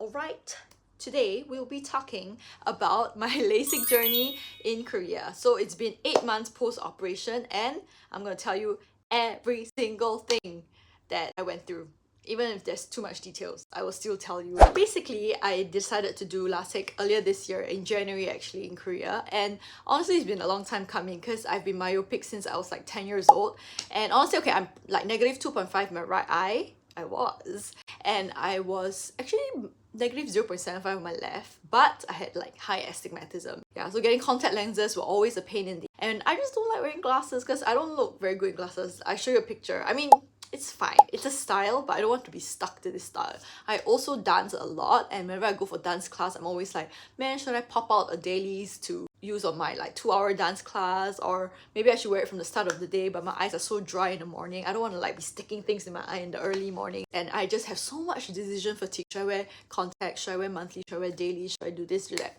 Alright, today we'll be talking about my LASIK journey in Korea. So it's been 8 months post-operation and I'm going to tell you every single thing that I went through. Even if there's too much details, I will still tell you. Basically, I decided to do lasik earlier this year, in January actually, in Korea. And honestly, it's been a long time coming because I've been myopic since I was like 10 years old. And honestly, okay, I'm like negative 2.5 in my right eye. I was. And I was actually negative 0.75 on my left, but I had like high astigmatism. Yeah, so getting contact lenses were always a pain in the... And I just don't like wearing glasses because I don't look very good in glasses. I show you a picture. I mean, it's fine. It's a style, but I don't want to be stuck to this style. I also dance a lot, and whenever I go for dance class, I'm always like, man, should I pop out a dailies to use on my like 2-hour dance class? Or maybe I should wear it from the start of the day, but my eyes are so dry in the morning. I don't want to like be sticking things in my eye in the early morning. And I just have so much decision fatigue. Should I wear contacts? Should I wear monthly? Should I wear daily? Should I do this, do that?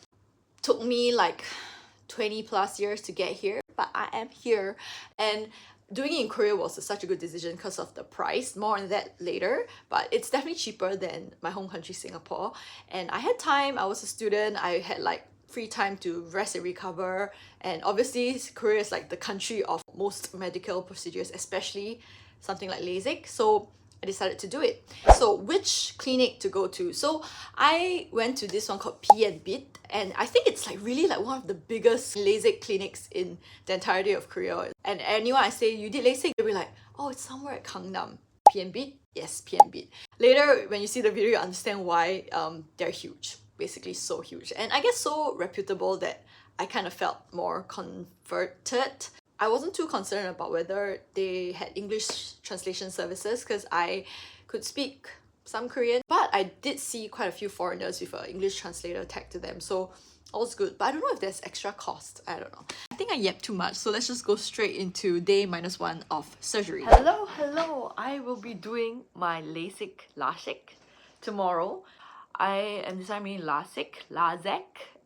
Took me like 20 plus years to get here, but I am here. And doing it in Korea was such a good decision because of the price. More on that later, but it's definitely cheaper than my home country, Singapore. And I had time, I was a student, I had like free time to rest and recover. And obviously, Korea is like the country of most medical procedures, especially something like LASIK. So I decided to do it. So which clinic to go to? So I went to this one called P&Bit, and I think it's like really like one of the biggest LASIK clinics in the entirety of Korea. And anyone I say you did LASIK, they'll be like, oh, it's somewhere at Gangnam. P&Bit? Yes, P&Bit. Later, when you see the video, you understand why they're huge. Basically so huge. And I guess so reputable that I kind of felt more converted. I wasn't too concerned about whether they had English translation services because I could speak some Korean, but I did see quite a few foreigners with an English translator tagged to them, so all's good. But I don't know if there's extra cost. I don't know. I think I yapped too much, so let's just go straight into day -1 of surgery. Hello! I will be doing my lasik tomorrow. I am deciding lasik,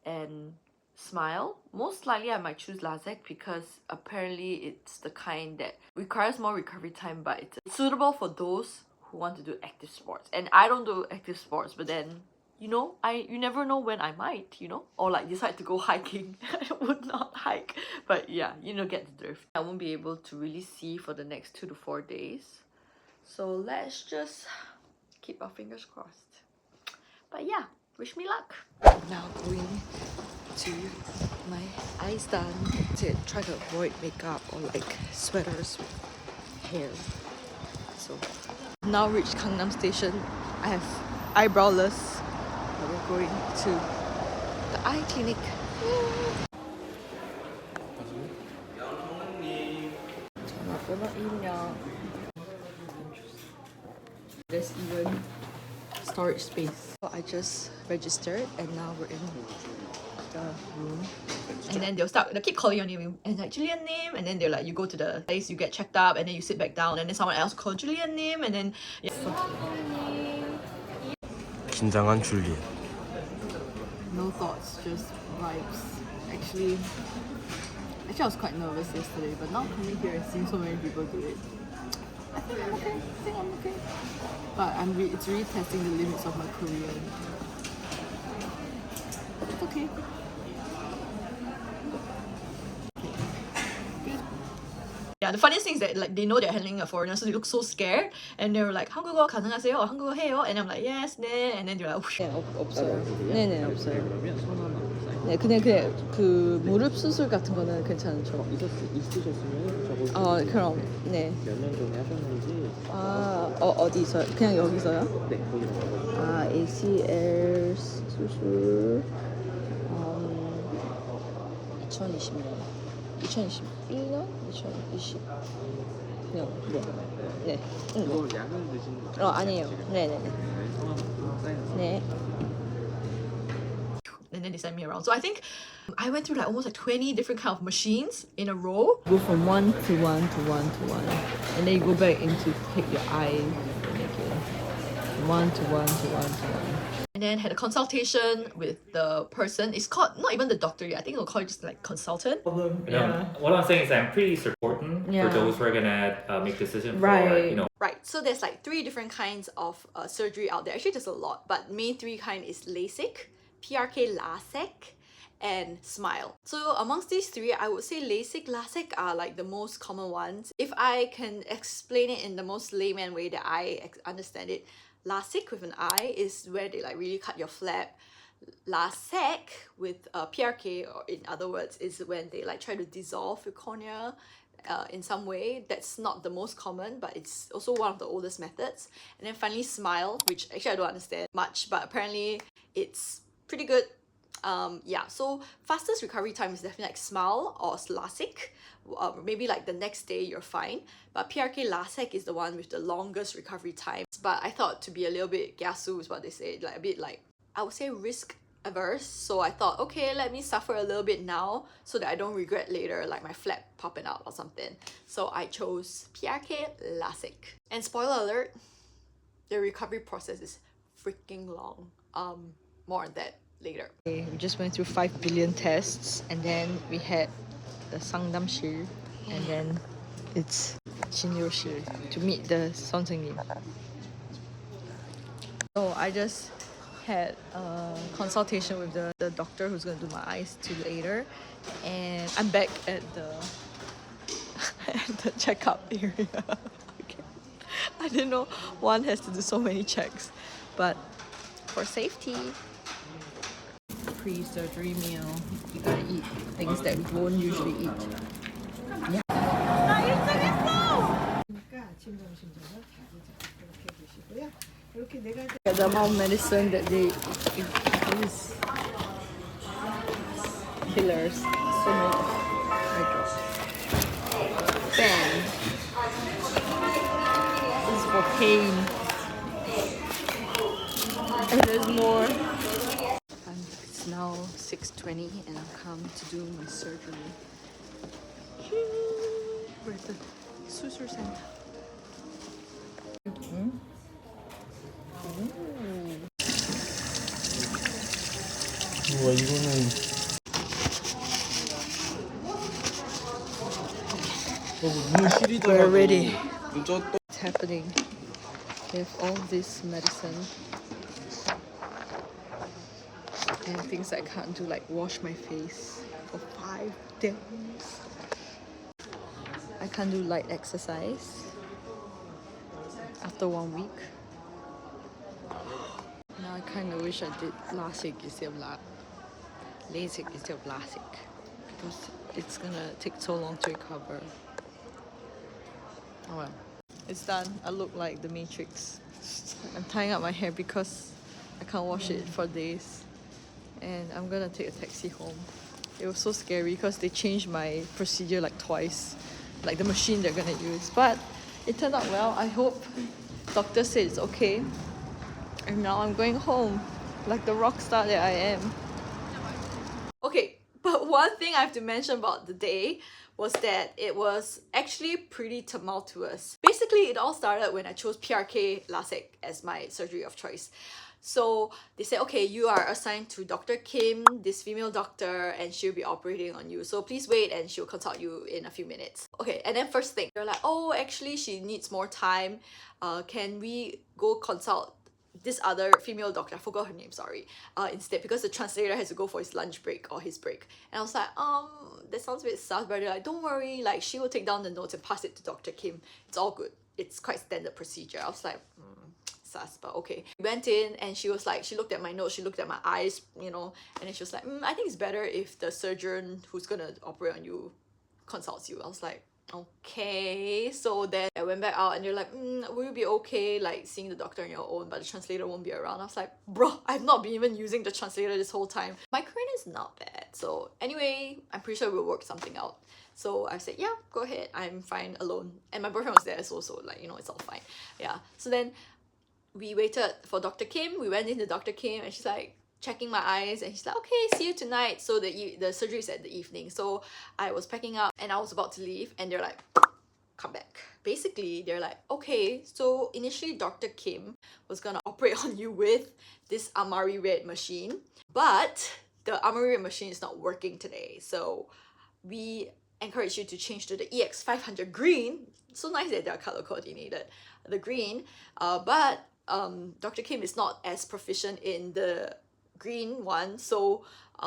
and smile. Most likely I might choose lasek because apparently it's the kind that requires more recovery time, but it's suitable for those who want to do active sports. And I don't do active sports, but then you know, you never know when I might, you know, or like decide to go hiking. I would not hike, but yeah, you know, get the drift. I won't be able to really see for the next 2 to 4 days, so let's just keep our fingers crossed. But yeah, wish me luck. Now going to my eyes done to try to avoid makeup or like sweaters with hair. So now reached Gangnam Station. I have eyebrowless. We're going to the eye clinic. There's even storage space. So I just registered and now we're in the room. And then they'll keep calling your name and like Julian name, and then they're like, you go to the place, you get checked up, and then you sit back down, and then someone else call Julian name, and then yeah. 긴장한 줄리엣. No thoughts, just vibes. Actually I was quite nervous yesterday, but now coming here and seeing so many people do it, I think I'm okay. But it's really testing the limits of my Korean. It's okay. Yeah, the funniest thing is that like they know they're handling a foreigner, so they look so scared, and they were like, 한국어 가능하세요? or 한국어 해요? And I'm like, yes, 네. And then they're like, 네, 없어요. 네네, 없어요. 네, 그냥 그 무릎 수술 같은 거는 괜찮죠? 있으셨으면 적어주세요. 그럼 네. 몇 년 전에 하셨는지. 어디서요? 그냥 여기서요? 네, 거기서. ACL 수술 2020년 2021년? 2020 그냥 네. 뭐 약을 드시는 거죠? 아니에요. 네네네. 네. And then they sent me around. So I think I went through like almost like 20 different kind of machines in a row. Go from one to one to one to one, and then you go back into take your eye and again one to one to one to one. And then had a consultation with the person. It's called not even the doctor yet. I think they'll call it just like consultant. Yeah. What I'm saying is I'm pretty important for those who are gonna make decision for, Right. Right. So there's like 3 different kinds of surgery out there. Actually, there's a lot, but main 3 kind is LASIK, PRK lasek, and smile. So amongst these 3, I would say LASIK, lasek are like the most common ones. If I can explain it in the most layman way that I understand it, lasik with an I is where they like really cut your flap. Lasek with PRK, or in other words, is when they like try to dissolve your cornea in some way. That's not the most common, but it's also one of the oldest methods. And then finally smile, which actually I don't understand much, but apparently it's pretty good. Yeah, so fastest recovery time is definitely like smile or lasik. Maybe like the next day you're fine, but PRK lasek is the one with the longest recovery time. But I thought to be a little bit kiasu is what they say, like a bit like, I would say risk averse. So I thought, okay, let me suffer a little bit now so that I don't regret later, like my flap popping out or something. So I chose PRK lasik. And spoiler alert, the recovery process is freaking long. More on that later. Okay, we just went through 5 billion tests, and then we had the 상담실, and then it's 진료실 to meet the 선생님. So I just had a consultation with the doctor who's going to do my eyes till later, and I'm back at the at the checkup area. Okay. I didn't know one has to do so many checks, but for safety. Pre-surgery meal, you gotta eat things that we won't usually eat. Yeah. The amount of medicine that they use, killers, so many drugs. Bang. This is for pain. And there's more. It's now 6:20 and I've come to do my surgery. We're at the suture center. 우와 이거는 눈 시리더라고. We're ready. 눈 It's happening. They have all this medicine and things I can't do, like wash my face for 5 days. I can't do light exercise after 1 week. Now I kind of wish I did lasik instead of LASIK instead of lasik, because it's gonna take so long to recover. Oh well, it's done. I look like the Matrix. I'm tying up my hair because I can't wash it for days, and I'm gonna take a taxi home. It was so scary because they changed my procedure like twice, like the machine they're gonna use, but it turned out well. I hope. Doctor said it's okay, and now I'm going home like the rock star that I am. Okay, but one thing I have to mention about the day was that it was actually pretty tumultuous. Basically, it all started when I chose PRK lasek as my surgery of choice. So they said, okay, you are assigned to Dr. Kim, this female doctor, and she'll be operating on you. So please wait and she'll consult you in a few minutes. Okay, and then first thing, they're like, oh, actually she needs more time. Can we go consult this other female doctor, I forgot her name, sorry, instead, because the translator has to go for his lunch break or his break. And I was like, that sounds a bit sus, but they're like, don't worry, like she will take down the notes and pass it to Dr. Kim. It's all good. It's quite standard procedure. I was like, sus, but okay. We went in and she was like, she looked at my notes, she looked at my eyes, you know, and then she was like, I think it's better if the surgeon who's gonna operate on you consults you. I was like, okay. So then I went back out and they're like, will you be okay like seeing the doctor on your own, but the translator won't be around? I was like, bro, I've not been even using the translator this whole time. My Korean is not bad. So anyway, I'm pretty sure we'll work something out. So I said, yeah, go ahead, I'm fine alone. And my boyfriend was there as well, so like, you know, it's all fine. Yeah. So then we waited for Dr. Kim. We went into Dr. Kim and she's like checking my eyes and she's like, okay, see you tonight. So the surgery is at the evening. So I was packing up and I was about to leave and they're like, come back. Basically, they're like, okay, so initially Dr. Kim was gonna operate on you with this Amari Red machine, but the Amari Red machine is not working today. So we encourage you to change to the EX500 green. So nice that they're color coordinated, the green. But Dr. Kim is not as proficient in the green one, so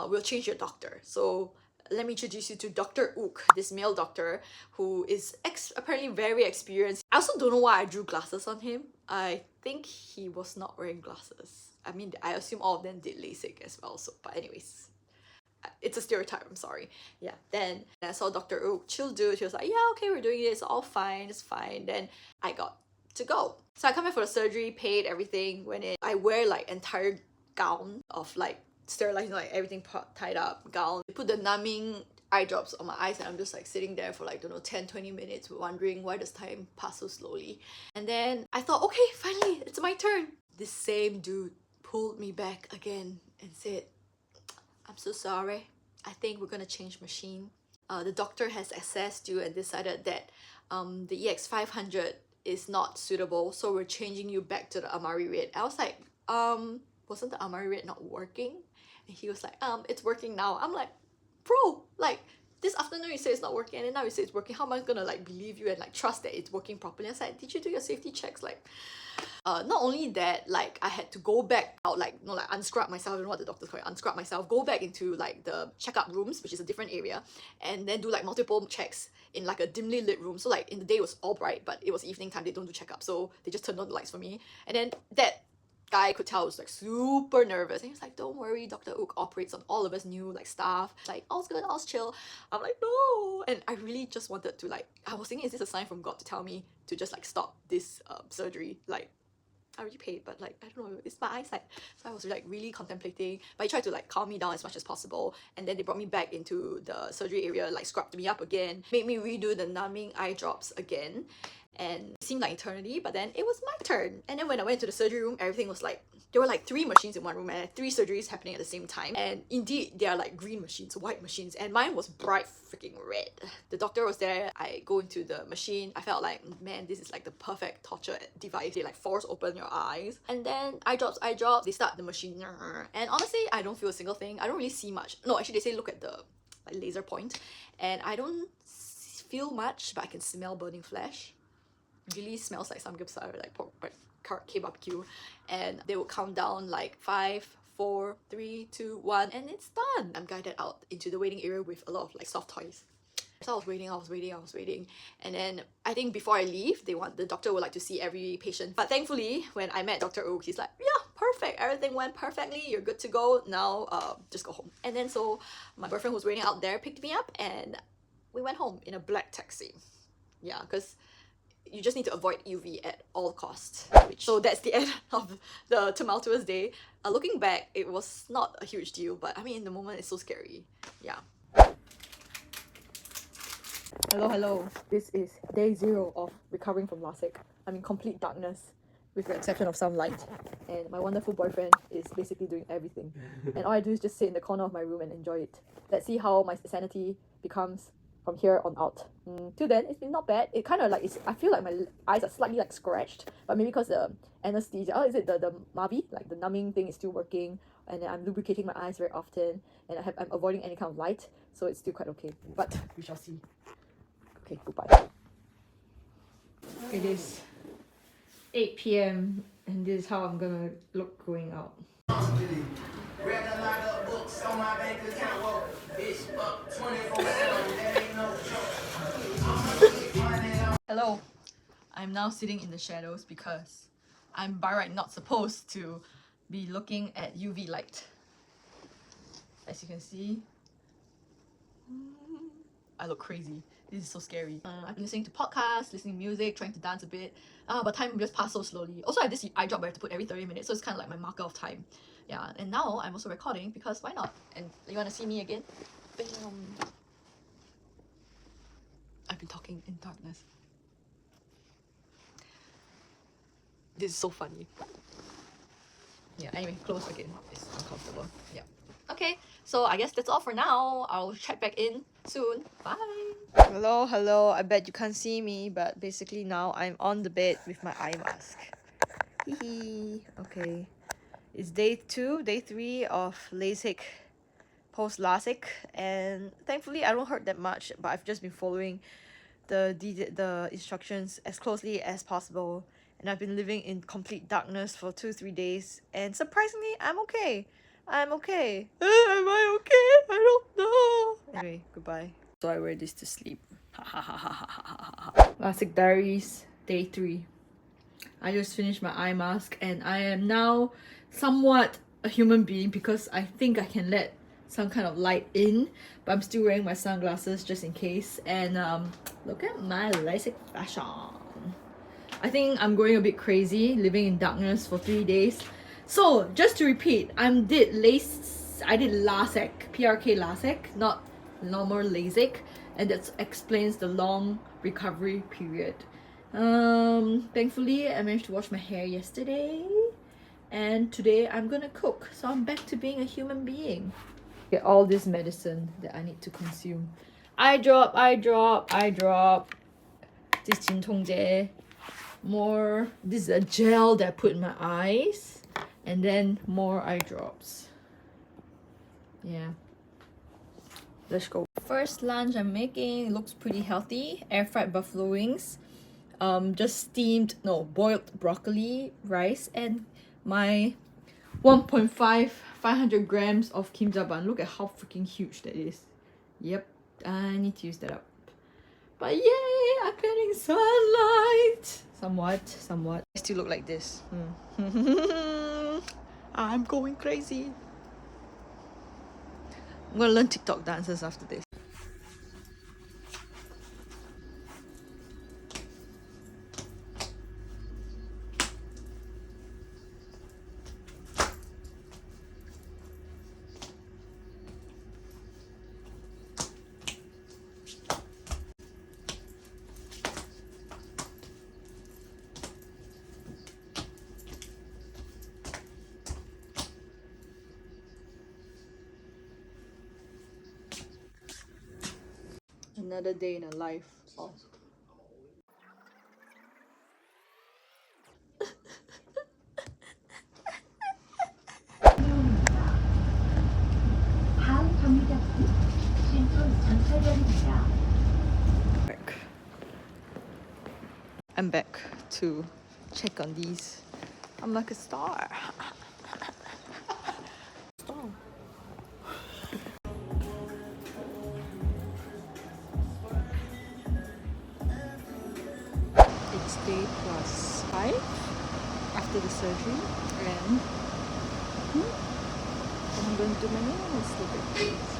we'll change your doctor. So let me introduce you to Dr. Ook, this male doctor who is apparently very experienced. I also don't know why I drew glasses on him. I think he was not wearing glasses. I mean, I assume all of them did LASIK as well. So, but anyways, it's a stereotype, I'm sorry. Yeah, then I saw Dr. Ook, chill dude. He was like, yeah, okay, we're doing it. It's all fine. It's fine. Then I got to go. So I come in for the surgery, paid everything, went in. I wear like entire gown of like sterilizing, like everything tied up gown. They put the numbing eye drops on my eyes and I'm just like sitting there for like, don't know, 10-20 minutes wondering why does time pass so slowly. And then I thought, okay, finally, it's my turn. This same dude pulled me back again and said, I'm so sorry. I think we're gonna change machine. The doctor has assessed you and decided that the EX500 is not suitable, so we're changing you back to the Amari Red. I was like, wasn't the Amari Red not working? And he was like, it's working now. I'm like, bro, like this afternoon you say it's not working and then now you say it's working. How am I gonna like believe you and like trust that it's working properly? I was like, did you do your safety checks? Like, not only that, like I had to go back out, like like unscrub myself. I don't know what the doctors call it, unscrub myself, go back into like the checkup rooms, which is a different area, and then do like multiple checks in like a dimly lit room. So like in the day it was all bright, but it was evening time, they don't do checkup, so they just turned on the lights for me. And then that guy could tell was like super nervous and he was like, don't worry, Dr. Ook operates on all of us new like staff, like all's good, all's chill. I'm like, no. And I really just wanted to like, I was thinking, is this a sign from God to tell me to just like stop this surgery? Like I already paid, but like I don't know, it's my eyesight. So I was like really contemplating, but he tried to like calm me down as much as possible. And then they brought me back into the surgery area, like scrubbed me up again, made me redo the numbing eye drops again. And it seemed like eternity, but then it was my turn. And then when I went to the surgery room, everything was like, there were like 3 machines in one room and I had 3 surgeries happening at the same time. And indeed, they are like green machines, white machines, and mine was bright freaking red. The doctor was there. I go into the machine. I felt like, man, this is like the perfect torture device. They like force open your eyes. And then eye drops, they start the machine. And honestly, I don't feel a single thing. I don't really see much. No, actually, they say look at the like laser point. And I don't feel much, but I can smell burning flesh. Really smells like samgyeopsal, like pork K-barbecue. And they would count down like 5, 4, 3, 2, 1, and it's done. I'm guided out into the waiting area with a lot of like soft toys. So I was waiting. And then I think before I leave, the doctor would like to see every patient. But thankfully, when I met Dr. Ook, he's like, yeah, perfect. Everything went perfectly. You're good to go. Now, just go home. And then so my boyfriend who was waiting out there picked me up and we went home in a black taxi. Yeah, because you just need to avoid UV at all costs. So that's the end of the tumultuous day. Looking back, it was not a huge deal, but I mean in the moment it's so scary. Yeah. Hello. This is day 0 of recovering from lasik. I'm in complete darkness with the exception of some light. And my wonderful boyfriend is basically doing everything. And all I do is just sit in the corner of my room and enjoy it. Let's see how my sanity becomes from here on out. Till then, it's been not bad. It kind of like, I feel like my eyes are slightly like scratched, but maybe because the anesthesia, is it the Mavi? Like the numbing thing is still working, and then I'm lubricating my eyes very often, and I'm avoiding any kind of light, so it's still quite okay. But we shall see. Okay, goodbye. It is 8 p.m. and this is how I'm gonna look going out. Hello, I'm now sitting in the shadows because I'm by right not supposed to be looking at UV light. As you can see, I look crazy. This is so scary. I've been listening to podcasts, listening to music, trying to dance a bit, but time just passed so slowly. Also, I have this eye drop I have to put every 30 minutes, so it's kind of like my marker of time. Yeah, and now I'm also recording because why not? And you want to see me again? Bam. I've been talking in darkness. This is so funny. Yeah, anyway, close again. It's uncomfortable. Yeah. Okay, so I guess that's all for now. I'll check back in soon. Bye. Hello. I bet you can't see me, but basically now I'm on the bed with my eye mask. Hehe. Okay. It's day 3 of LASIK post lasik, and thankfully I don't hurt that much, but I've just been following the instructions as closely as possible, and I've been living in complete darkness for 2-3 days, and surprisingly I'm okay. I'm okay. Am I okay? I don't know. Anyway, goodbye. So I wear this to sleep. Lasik Diaries Day 3. I just finished my eye mask and I am now somewhat a human being because I think I can let some kind of light in, but I'm still wearing my sunglasses just in case. And look at my lasik fashion. I think I'm going a bit crazy living in darkness for 3 days. So just to repeat, I did lasek, PRK lasek, not normal lasik, and that explains the long recovery period. Thankfully I managed to wash my hair yesterday, and today I'm gonna cook, so I'm back to being a human being. Get all this medicine that I need to consume. Eye drop. This 진통제. More. This is a gel that I put in my eyes, and then more eye drops. Yeah. Let's go. First lunch I'm making looks pretty healthy. Air fried buffalo wings. Just boiled broccoli, rice, and my 500 grams of kimjaban. Look at how freaking huge that is. Yep, I need to use that up. But yay, I'm getting sunlight. Somewhat. I still look like this. I'm going crazy. I'm gonna learn TikTok dances after this. Another day in a life of back. I'm back to check on these. I'm like a star. Star. It's day +5 after the surgery, and I'm going to do my nails. Look at this.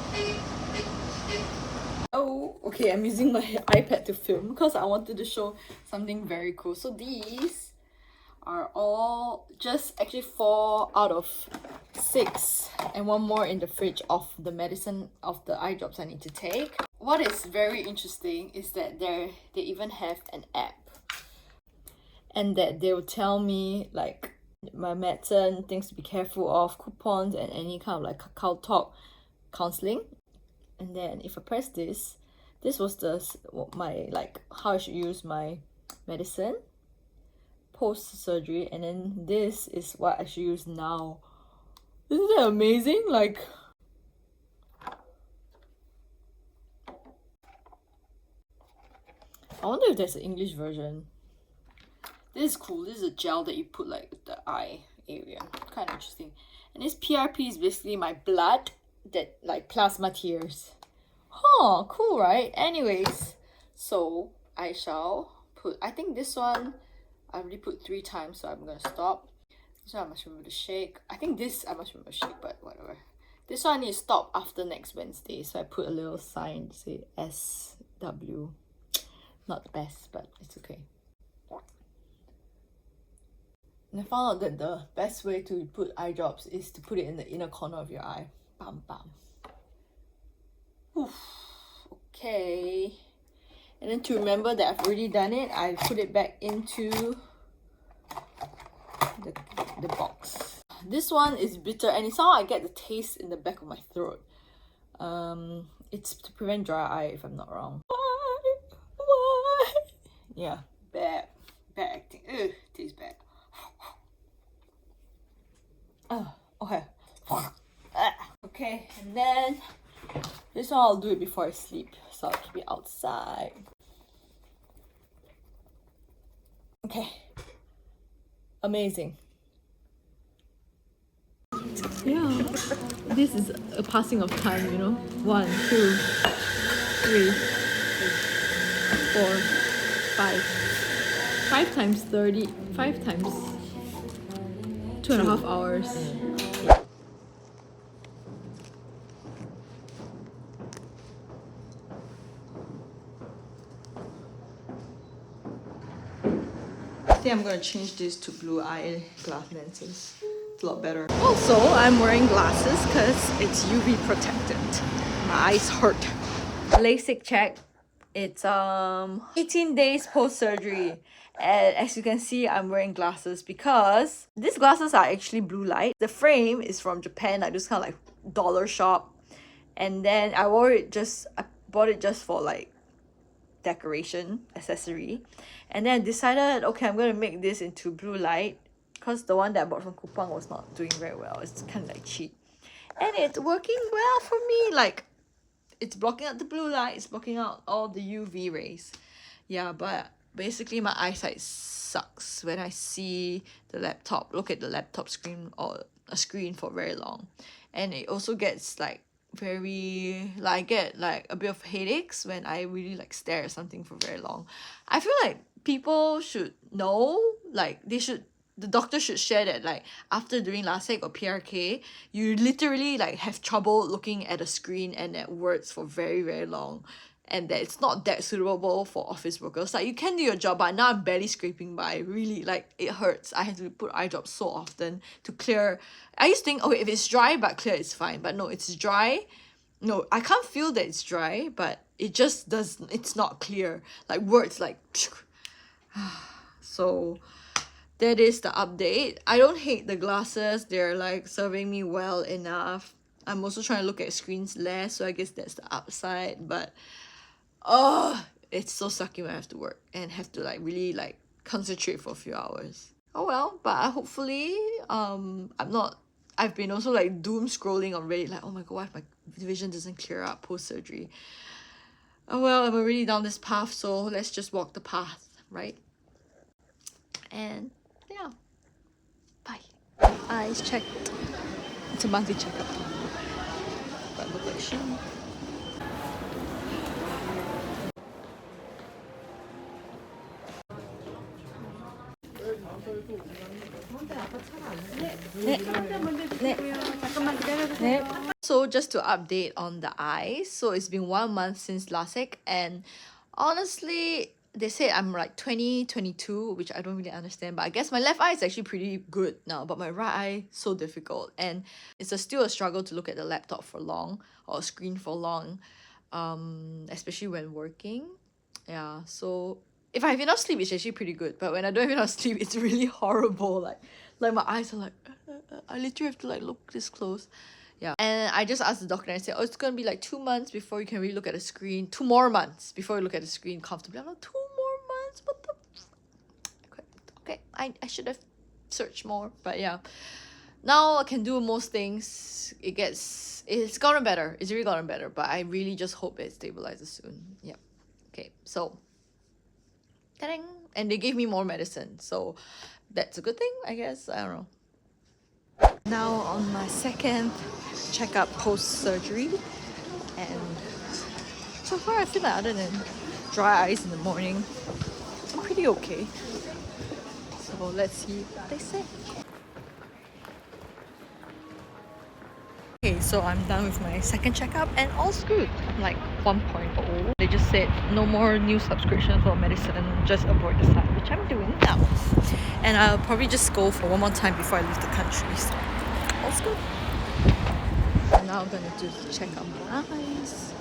Oh, okay, I'm using my iPad to film because I wanted to show something very cool. So these are all just actually 4 out of 6, and one more in the fridge of the medicine of the eye drops I need to take. What is very interesting is that they even have an app, and that they will tell me like my medicine, things to be careful of, coupons, and any kind of like Kakao Talk counseling. And then if I press this was my like how I should use my medicine post surgery, and then this is what I should use now. Isn't that amazing? Like, I wonder if there's an English version. This is cool. This is a gel that you put like the eye area. Kind of interesting. And this PRP is basically my blood, that like plasma tears. Huh, cool, right? Anyways, so I shall put, I think this one I already put 3 times, so I'm gonna stop. This one I must remember to shake. I think this I must remember to shake, but whatever. This one I need to stop after next Wednesday, so I put a little sign to say SW. Not the best, but it's okay. And I found out that the best way to put eye drops is to put it in the inner corner of your eye. Bam, bam. Oof. Okay. And then to remember that I've already done it, I put it back into the box. This one is bitter, and it's how I get the taste in the back of my throat. It's to prevent dry eye, if I'm not wrong. Why? Yeah, bad acting. Ugh, tastes bad. Oh, okay. Okay, and then this one I'll do it before I sleep, so I'll keep it outside. Okay, amazing. Yeah, this is a passing of time, you know. 1, 2, 3, 4, 5. 5 times 30, 5 times 2.5 hours. I think I'm gonna change this to blue eye glass lenses. It's a lot better. Also, I'm wearing glasses because it's UV protected. My eyes hurt. LASIK check. It's 18 days post surgery. And as you can see, I'm wearing glasses because these glasses are actually blue light. The frame is from Japan, like this kind of like dollar shop. And then I bought it just for like decoration accessory, and then I decided, okay, I'm gonna make this into blue light because the one that I bought from Kupang was not doing very well. It's kind of like cheap, and it's working well for me. Like, it's blocking out the blue light, it's blocking out all the UV rays. Yeah, but basically my eyesight sucks when I see the laptop, look at the laptop screen or a screen for very long. And it also gets like very, like, I get like a bit of headaches when I really like stare at something for very long. I feel like people should know, like the doctor should share that, like, after doing LASIK or PRK, you literally like have trouble looking at a screen and at words for very, very long, and that it's not that suitable for office workers. Like, you can do your job, but now I'm barely scraping by. Really, like, it hurts. I have to put eye drops so often to clear. I used to think, okay, if it's dry but clear, it's fine. But no, it's dry. No, I can't feel that it's dry, but it just does. It's not clear. Like, words like. So that is the update. I don't hate the glasses. They're like serving me well enough. I'm also trying to look at screens less, so I guess that's the upside. But oh, it's so sucky when I have to work and have to like really like concentrate for a few hours. Oh well, but hopefully I've been also like doom scrolling on Reddit, like, oh my god, what if my vision doesn't clear up post surgery? Oh well, I'm already down this path, so let's just walk the path, right? And yeah, bye. Eyes checked. It's a monthly checkup. But look like shit. So just to update on the eyes, so it's been 1 month since LASIK, and honestly, they say I'm like 22, which I don't really understand, but I guess my left eye is actually pretty good now, but my right eye so difficult, and it's still a struggle to look at the laptop for long or screen for long, especially when working. Yeah, so if I have enough sleep, it's actually pretty good, but when I don't have enough sleep, it's really horrible. Like my eyes are like I literally have to like look this close. Yeah, and I just asked the doctor and I said, oh, it's gonna be like 2 months before you can really look at the screen. 2 more months before you look at the screen comfortably. I'm like, 2 more months? What the? Okay, I should have searched more, but yeah. Now I can do most things. It's gotten better. It's really gotten better, but I really just hope it stabilizes soon. Yeah. Okay, so, ta-dang! And they gave me more medicine, so that's a good thing, I guess. I don't know. Now on my second checkup post-surgery, and so far I feel like, other than dry eyes in the morning, I'm pretty okay. So let's see what they say. Okay, so I'm done with my second checkup and all's good. I'm like 1.0. They just said no more new subscription for medicine, just avoid the site, which I'm doing now. And I'll probably just go for one more time before I leave the country. So all's good. And now I'm gonna do the check on my eyes.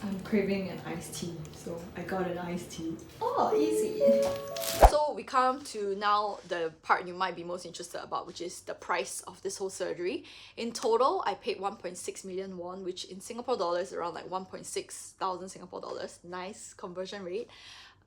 I'm craving an iced tea, so I got an iced tea. Oh, easy. So we come to now the part you might be most interested about, which is the price of this whole surgery. In total, I paid 1.6 million won, which in Singapore dollars is around like 1.6 thousand Singapore dollars. Nice conversion rate.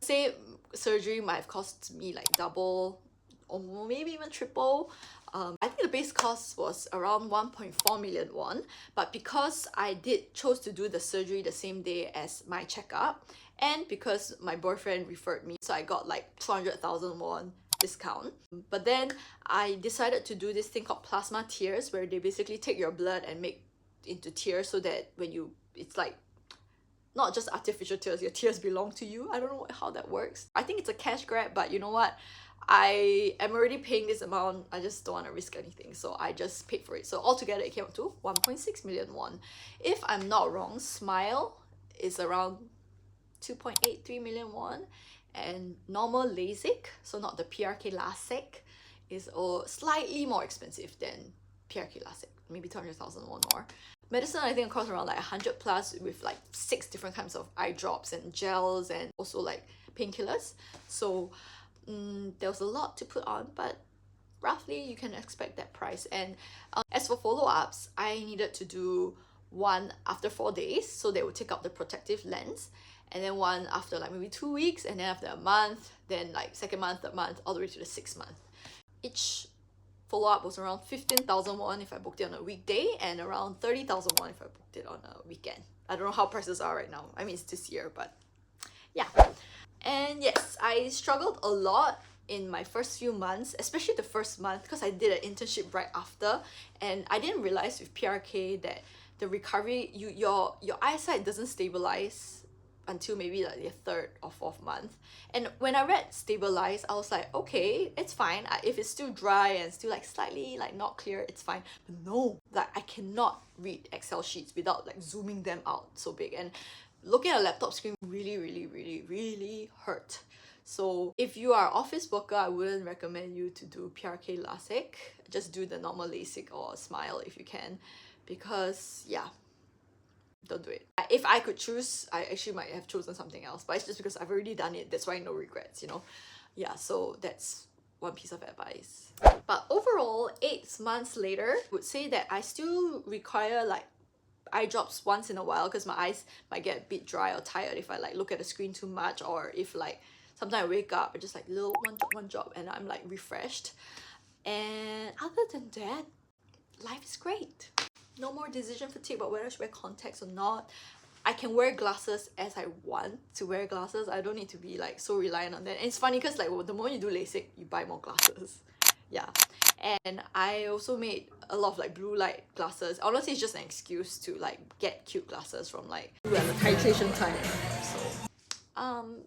Say surgery might have cost me like double or maybe even triple. I think the base cost was around 1.4 million won, but because I chose to do the surgery the same day as my checkup, and because my boyfriend referred me, so I got like 200,000 won discount. But then I decided to do this thing called plasma tears, where they basically take your blood and make into tears, so that when you, it's like not just artificial tears, your tears belong to you. I don't know how that works. I think it's a cash grab, but you know what? I am already paying this amount. I just don't want to risk anything, so I just paid for it. So altogether it came up to 1.6 million won. If I'm not wrong, Smile is around 2.83 million won, and normal lasik, so not the PRK lasek, is slightly more expensive than PRK lasek, maybe 200,000 won more. Medicine, I think, costs around like 100 plus, with like 6 different kinds of eye drops and gels and also like painkillers. So there was a lot to put on, but roughly you can expect that price. And as for follow-ups, I needed to do one after 4 days, so they would take out the protective lens, and then one after like maybe 2 weeks, and then after a month, then like second month, third month, all the way to the 6th month. Each follow-up was around 15,000 won if I booked it on a weekday, and around 30,000 won if I booked it on a weekend. I don't know how prices are right now. I mean, it's this year, but yeah. And yes, I struggled a lot in my first few months, especially the first month, because I did an internship right after, and I didn't realize with PRK that the recovery, your eyesight doesn't stabilize until maybe like the 3rd or 4th month. And when I read stabilize, I was like, okay, it's fine. If it's still dry and still like slightly like not clear, it's fine. But no, like I cannot read Excel sheets without like zooming them out so big, and looking at a laptop screen really hurt. So if you are an office worker, I wouldn't recommend you to do PRK lasik. Just do the normal LASIK or Smile if you can, because yeah, don't do it. If I could choose, I actually might have chosen something else, but it's just because I've already done it, that's why no regrets, you know. Yeah, so that's one piece of advice. But overall, 8 months later, I would say that I still require like eye drops once in a while, because my eyes might get a bit dry or tired if I like look at the screen too much, or if like sometimes I wake up and just like little one drop and I'm like refreshed. And other than that, life is great. No more decision fatigue about whether I should wear contacts or not. I can wear glasses as I want to wear glasses. I don't need to be like so reliant on that. And it's funny because like the moment you do LASIK, you buy more glasses. Yeah. And I also made a lot of like blue light glasses. Honestly, it's just an excuse to like get cute glasses from like titration time. So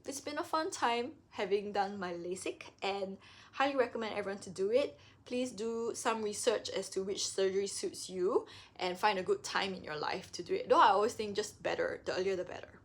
it's been a fun time having done my LASIK, and highly recommend everyone to do it. Please do some research as to which surgery suits you and find a good time in your life to do it. Though I always think just better, the earlier the better.